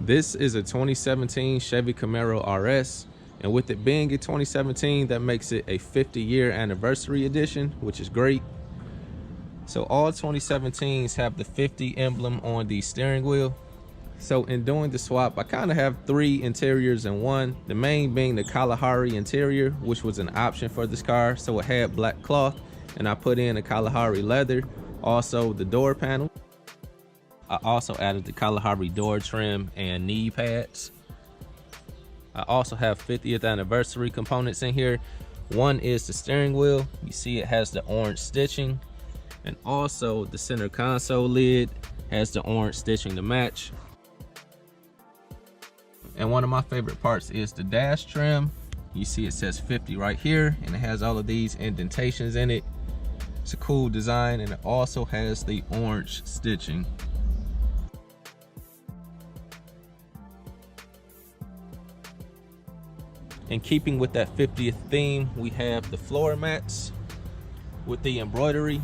This is a 2017 Chevy Camaro RS, and with it being a 2017, that makes it a 50-year anniversary edition, which is great. So all 2017s have the 50 emblem on the steering wheel. So in doing the swap, I kind of have three interiors in one. The main being the Kalahari interior, which was an option for this car. So it had black cloth, and I put in a Kalahari leather. Also the door panel. I also added the Kalahari door trim and knee pads. I also have 50th anniversary components in here. One is the steering wheel. You see it has the orange stitching. And also the center console lid has the orange stitching to match. And one of my favorite parts is the dash trim. You see it says 50 right here, and it has all of these indentations in it. It's a cool design, and it also has the orange stitching. In keeping with that 50th theme, we have the floor mats with the embroidery.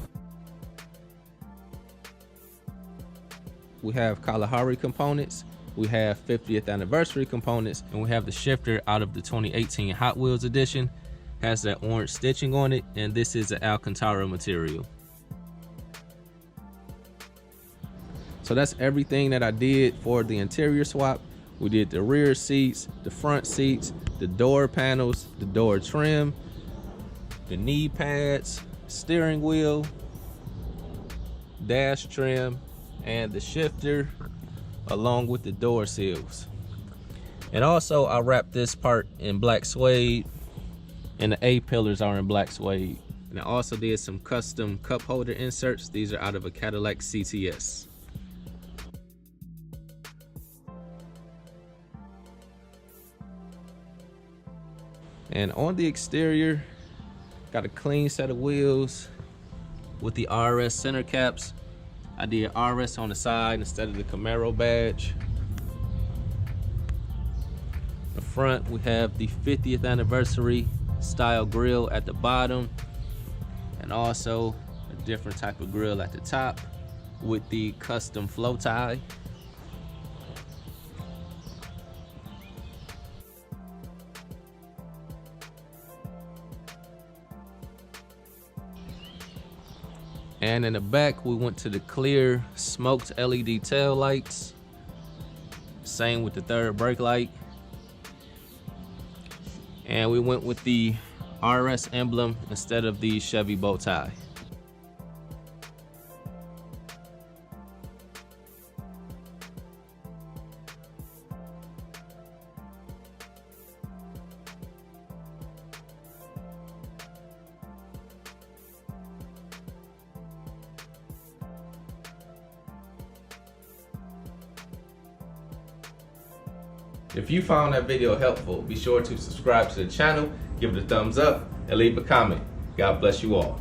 We have Kalahari components, we have 50th anniversary components, and we have the shifter out of the 2018 Hot Wheels edition. Has that orange stitching on it, and this is an Alcantara material. So that's everything that I did for the interior swap. We did the rear seats, the front seats, the door panels, the door trim, the knee pads, steering wheel, dash trim, and the shifter, along with the door seals. And also I wrapped this part in black suede, and the A-pillars are in black suede. And I also did some custom cup holder inserts. These are out of a Cadillac CTS. And on the exterior, got a clean set of wheels with the RS center caps. I did RS on the side instead of the Camaro badge. The front, we have the 50th anniversary style grille at the bottom, and also a different type of grille at the top with the custom flow tie. And in the back, we went to the clear smoked LED tail lights. Same with the third brake light. And we went with the RS emblem instead of the Chevy bow tie. If you found that video helpful, be sure to subscribe to the channel, give it a thumbs up, and leave a comment. God bless you all.